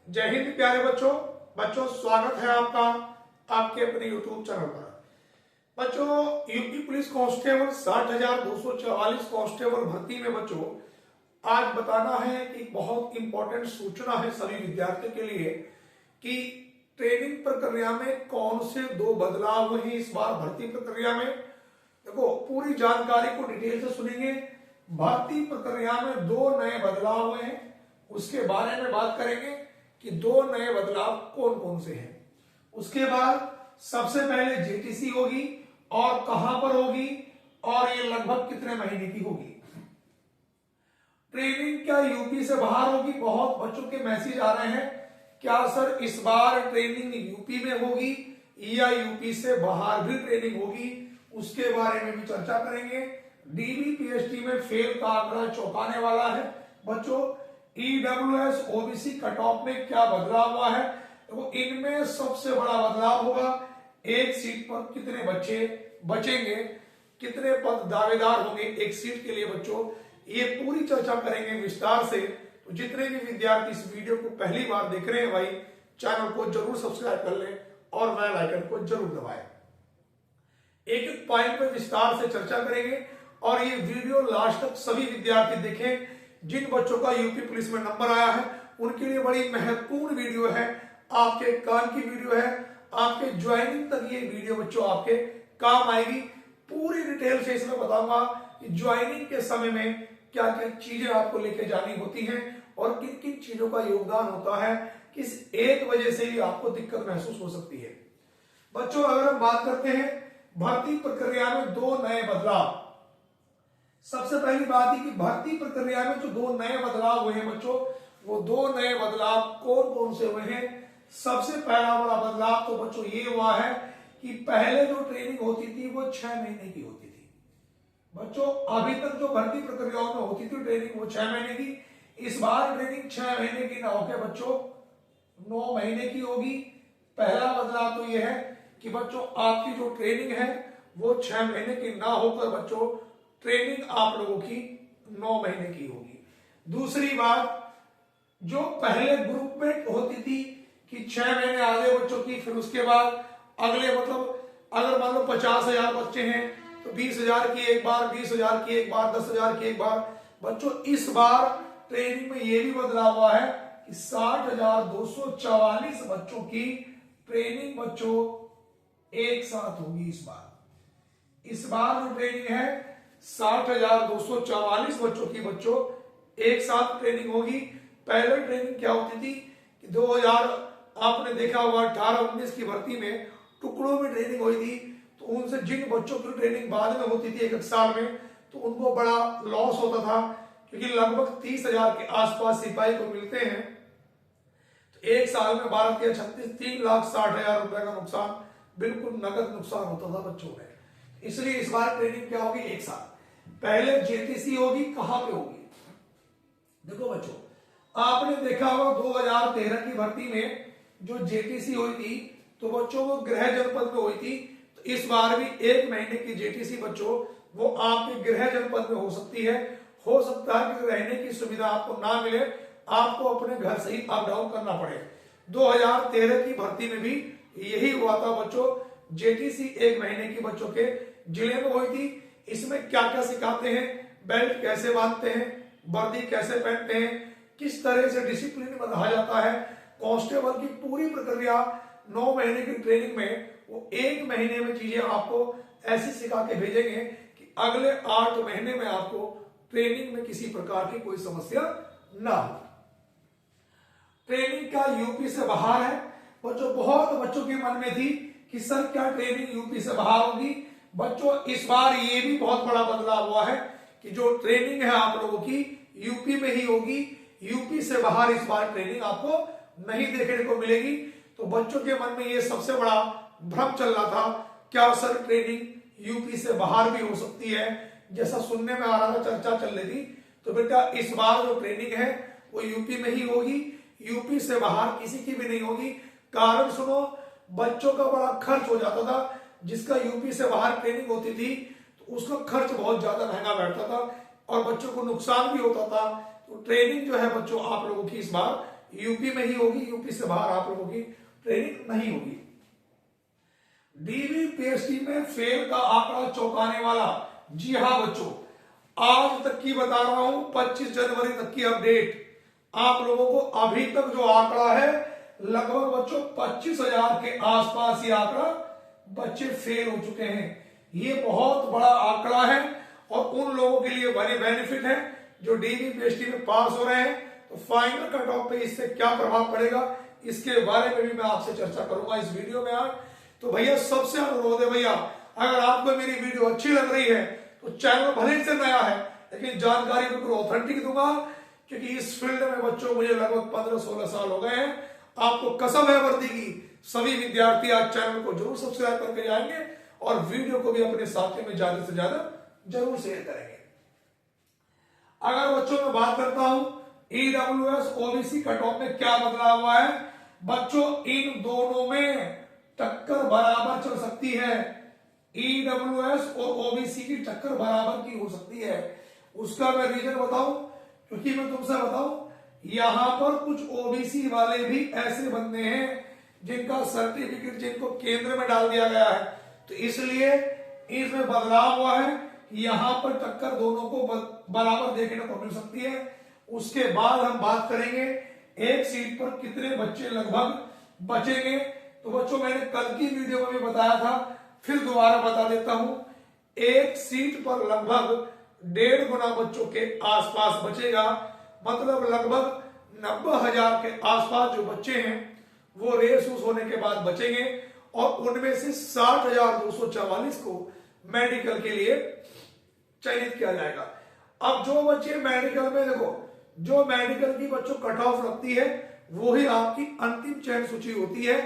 जय हिंद प्यारे बच्चों। बच्चों स्वागत है आपका आपके अपने YouTube चैनल पर। बच्चों यूपी पुलिस कांस्टेबल 60,244 कांस्टेबल भर्ती में बच्चों आज बताना है कि बहुत इंपॉर्टेंट सूचना है सभी विद्यार्थियों के लिए कि ट्रेनिंग प्रक्रिया में कौन से दो बदलाव हुए हैं इस बार भर्ती प्रक्रिया में। देखो पूरी जानकारी को डिटेल से सुनेंगे। भर्ती प्रक्रिया में दो नए बदलाव हुए हैं, उसके बारे में बात करेंगे कि दो नए बदलाव कौन कौन से हैं। उसके बाद सबसे पहले जेटीसी होगी और कहां पर होगी और ये लगभग कितने महीने की होगी। ट्रेनिंग क्या यूपी से बाहर होगी? बहुत बच्चों के मैसेज आ रहे हैं, क्या सर इस बार ट्रेनिंग यूपी में होगी या यूपी से बाहर भी ट्रेनिंग होगी? उसके बारे में भी चर्चा करेंगे। डीबीपीएसटी में फेल का आंकड़ा चौंकाने वाला है बच्चों। ईडब्ल्यूएस ओबीसी कट ऑफ में क्या बदलाव हुआ है? तो इनमें सबसे बड़ा बदलाव होगा एक सीट पर कितने बच्चे बचेंगे, कितने पद दावेदार होंगे एक सीट के लिए बच्चों। ये पूरी चर्चा करेंगे विस्तार से। तो जितने भी विद्यार्थी इस वीडियो को पहली बार देख रहे हैं भाई चैनल को जरूर सब्सक्राइब कर लें और बेल आइकन को जरूर दबाएं। एक एक पॉइंट पर विस्तार से चर्चा करेंगे और ये वीडियो लास्ट तक सभी विद्यार्थी देखें। जिन बच्चों का यूपी पुलिस में नंबर आया है उनके लिए बड़ी महत्वपूर्ण वीडियो है, आपके काम की वीडियो है। आपके ज्वाइनिंग तक ये वीडियो बच्चों आपके काम आएगी। पूरी डिटेल से इसमें बताऊंगा कि ज्वाइनिंग के समय में क्या क्या चीजें आपको लेके जानी होती हैं और किन किन चीजों का योगदान होता है, किस एक वजह से भी आपको दिक्कत महसूस हो सकती है। बच्चों अगर हम बात करते हैं भर्ती प्रक्रिया में दो नए बदलाव, सबसे पहली बात है कि भर्ती प्रक्रिया में जो दो नए बदलाव हुए हैं बच्चों, वो दो नए बदलाव कौन कौन से हुए हैं। सबसे पहला बड़ा बदलाव तो बच्चों ये हुआ है कि पहले जो ट्रेनिंग होती थी वो 6 महीने की होती थी बच्चों। अभी तक जो भर्ती प्रक्रियाओं में होती थी ट्रेनिंग वो 6 महीने की। इस बार ट्रेनिंग 6 महीने की ना होकर बच्चों 9 महीने की होगी। पहला बदलाव तो यह है कि बच्चों आपकी जो ट्रेनिंग है वो 6 महीने की ना होकर बच्चों ट्रेनिंग आप लोगों की 9 महीने की होगी। दूसरी बात, जो पहले ग्रुप में होती थी कि 6 महीने आधे बच्चों की, फिर उसके बाद अगले मतलब अगर मान लो 50,000 बच्चे हैं तो 20,000 की एक बार, 20,000 की एक बार, 10,000 की एक बार। बच्चों इस बार ट्रेनिंग में यह भी बदलाव हुआ है कि 60,244 बच्चों की ट्रेनिंग बच्चों एक साथ होगी। इस बार जो ट्रेनिंग है 60,244 बच्चों की बच्चों एक साथ ट्रेनिंग होगी। पहले ट्रेनिंग क्या होती थी कि 2000 आपने देखा होगा 18-19 की भर्ती में टुकड़ों में ट्रेनिंग हुई थी। तो उनसे जिन बच्चों की ट्रेनिंग बाद में होती थी एक साल में, तो उनको बड़ा लॉस होता था क्योंकि लगभग 30,000 के आसपास सिपाही को मिलते हैं। तो एक साल में 12 के 36 3,60,000 रुपए का नुकसान, बिल्कुल नगद नुकसान होता था बच्चों में। इसलिए इस बार ट्रेनिंग क्या होगी एक साल। पहले जेटीसी होगी, कहां पे होगी? देखो बच्चों आपने देखा होगा 2013 की भर्ती में जो जेटीसी हुई थी तो बच्चों वो गृह जनपद में हुई थी। तो इस बार भी 1 महीने की जेटीसी बच्चों वो आपके गृह जनपद में हो सकती है। हो सकता है कि रहने की सुविधा आपको ना मिले, आपको अपने घर से ही अप डाउन करना पड़े। 2013 की भर्ती में भी यही हुआ था बच्चों। जेटीसी 1 महीने की बच्चों के जिले में हुई थी। इसमें क्या क्या सिखाते हैं, बेल्ट कैसे बांधते हैं, वर्दी कैसे पहनते हैं, किस तरह से डिसिप्लिन बंधा जाता है। कांस्टेबल की पूरी प्रक्रिया 9 महीने की ट्रेनिंग में वो 1 महीने में चीजें आपको ऐसी सिखा के भेजेंगे कि अगले 8 महीने में आपको ट्रेनिंग में किसी प्रकार की कोई समस्या ना हो। ट्रेनिंग का यूपी से बाहर है बच्चों। बहुत बच्चों के मन में थी कि सर क्या ट्रेनिंग यूपी से बाहर होगी? बच्चों इस बार ये भी बहुत बड़ा बदलाव हुआ है कि जो ट्रेनिंग है आप लोगों की यूपी में ही होगी। यूपी से बाहर इस बार ट्रेनिंग आपको नहीं देखने को मिलेगी। तो बच्चों के मन में ये सबसे बड़ा भ्रम चल रहा था, क्या सर ट्रेनिंग यूपी से बाहर भी हो सकती है, जैसा सुनने में आ रहा था, चर्चा चल रही थी। तो बेटा इस बार जो ट्रेनिंग है वो यूपी में ही होगी, यूपी से बाहर किसी की भी नहीं होगी। कारण सुनो, बच्चों का बड़ा खर्च हो जाता था। जिसका यूपी से बाहर ट्रेनिंग होती थी तो उसका खर्च बहुत ज्यादा महंगा बैठता था और बच्चों को नुकसान भी होता था। तो ट्रेनिंग जो है बच्चों आप लोगों की इस बार यूपी में ही होगी, यूपी से बाहर आप लोगों की ट्रेनिंग नहीं होगी। डीवीपीएससी में फेल का आंकड़ा चौंकाने वाला। जी हाँ बच्चों, आज तक की बता रहा हूं, 25 जनवरी तक की अपडेट आप लोगों को। अभी तक जो आंकड़ा है लगभग बच्चों 25,000 के आसपास ये आंकड़ा बच्चे फेल हो चुके हैं। ये बहुत बड़ा आंकड़ा है और उन लोगों के लिए बड़े बेनिफिट है जो डीवीपीएससी में पास हो रहे हैं। तो फाइनल कट ऑफ पे इससे क्या प्रभाव पड़ेगा इसके बारे में भी मैं आपसे चर्चा करूंगा इस वीडियो में आज। तो भैया सबसे अनुरोध है भैया, अगर आपको मेरी वीडियो अच्छी लग रही है तो चैनल भले से नया है लेकिन जानकारी बिल्कुल ऑथेंटिक दूंगा, क्योंकि इस फील्ड में बच्चों मुझे लगभग 15-16 साल हो गए हैं। आपको कसम है वर्दी की, सभी विद्यार्थी आज चैनल को जरूर सब्सक्राइब करके जाएंगे और वीडियो को भी अपने साथियों में ज्यादा से ज्यादा जरूर शेयर करेंगे। अगर बच्चों में बात करता हूं ईडब्ल्यूएस ओबीसी कट ऑफ में क्या बदलाव हुआ है, बच्चों इन दोनों में टक्कर बराबर चल सकती है। ईडब्ल्यूएस और ओबीसी की टक्कर बराबर की हो सकती है। उसका मैं रीजन बताऊं, क्योंकि मैं तुमसे बताऊं यहां पर कुछ ओबीसी वाले भी ऐसे बंदे हैं जिनका सर्टिफिकेट जिनको केंद्र में डाल दिया गया है, तो इसलिए इसमें बदलाव हुआ है। यहां पर टक्कर दोनों को बराबर देखने को मिल सकती है। उसके बाद हम बात करेंगे एक सीट पर कितने बच्चे लगभग बचेंगे। तो बच्चों मैंने कल की वीडियो में भी बताया था, फिर दोबारा बता देता हूं, एक सीट पर लगभग 1.5 गुना बच्चों के आसपास बचेगा। मतलब लगभग 90,000 के आसपास जो बच्चे हैं वो रेस होने के बाद बचेंगे और उनमें से 60,244 को मेडिकल के लिए चयनित किया जाएगा। अब जो बच्चे मेडिकल में, देखो जो मेडिकल की बच्चों कट ऑफ लगती है वो ही आपकी अंतिम चयन सूची होती है।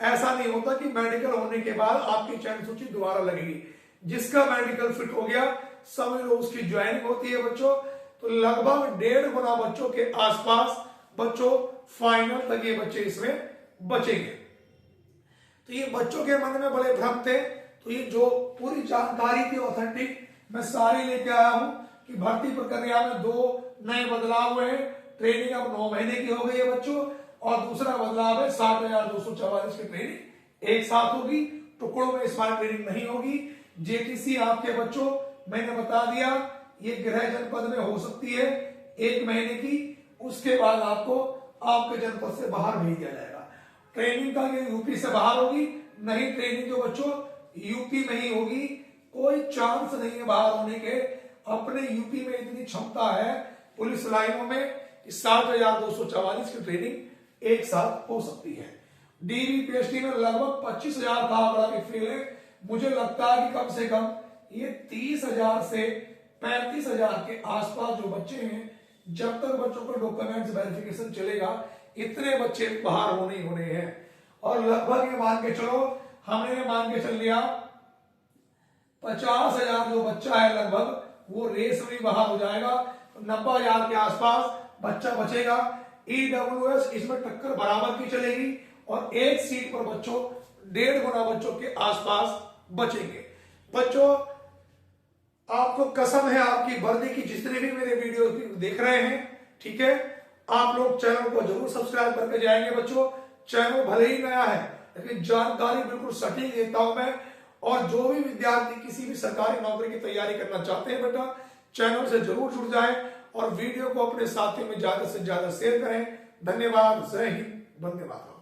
ऐसा नहीं होता कि मेडिकल होने के बाद आपकी चयन सूची दोबारा लगेगी। जिसका मेडिकल फिट हो गया समझ लो उसकी ज्वाइनिंग होती है बच्चों। तो लगभग 1.5 गुना बच्चों के आसपास बच्चों फाइनल तक ये बच्चे इसमें बचेंगे। तो ये बच्चों के मन में बड़े भ्रम थे, तो ये जो पूरी जानकारी थी ऑथेंटिक मैं सारी लेके आया हूं कि भर्ती प्रक्रिया में 2 नए बदलाव हुए हैं। ट्रेनिंग अब 9 महीने की हो गई है बच्चों, और दूसरा बदलाव है 60,244 की ट्रेनिंग एक साथ होगी, टुकड़ों में इस बार ट्रेनिंग नहीं होगी। जेटीसी आपके बच्चों मैंने बता दिया ये गृह जनपद में हो सकती है 1 महीने की, उसके बाद आपको आपके जनपद से बाहर भेज दिया जाएगा। ट्रेनिंग का ये यूपी से बाहर होगी, नहीं ट्रेनिंग जो बच्चों यूपी में ही होगी। कोई चांस नहीं है बाहर होने के, अपने यूपी में इतनी क्षमता है पुलिस लाइनों में कि 60,244 की ट्रेनिंग एक साथ हो सकती है। डीवीपीएससी में लगभग 25,000 का आंकड़ा भी फेल है। मुझे लगता है कि कम से कम ये 30,000 से 35,000 के आसपास जो बच्चे हैं, जब तक बच्चों का डॉक्यूमेंट्स वेरिफिकेशन चलेगा इतने बच्चे बाहर होने ही होने हैं। और लगभग ये मान के चलो, हमने मान के चल लिया 50,000 जो बच्चा है लगभग वो रेस में बाहर हो जाएगा। 90,000 के आसपास बच्चा बचेगा। ईडब्ल्यूएस इसमें टक्कर बराबर की चलेगी और एक सीट पर बच्चों 1.5 गुना बच्चों के आसपास बचेंगे। बच्चों आपको कसम है आपकी वर्दी की, जितने भी मेरे वीडियो देख रहे हैं, ठीक है, आप लोग चैनल को जरूर सब्सक्राइब करके जाएंगे। बच्चों चैनल भले ही नया है लेकिन जानकारी बिल्कुल सटीक देता हूं मैं। और जो भी विद्यार्थी किसी भी सरकारी नौकरी की तैयारी करना चाहते हैं बेटा, चैनल से जरूर जुड़ जाएं और वीडियो को अपने साथियों में ज्यादा से ज्यादा शेयर करें। धन्यवाद। जय हिंद, वंदे मातरम।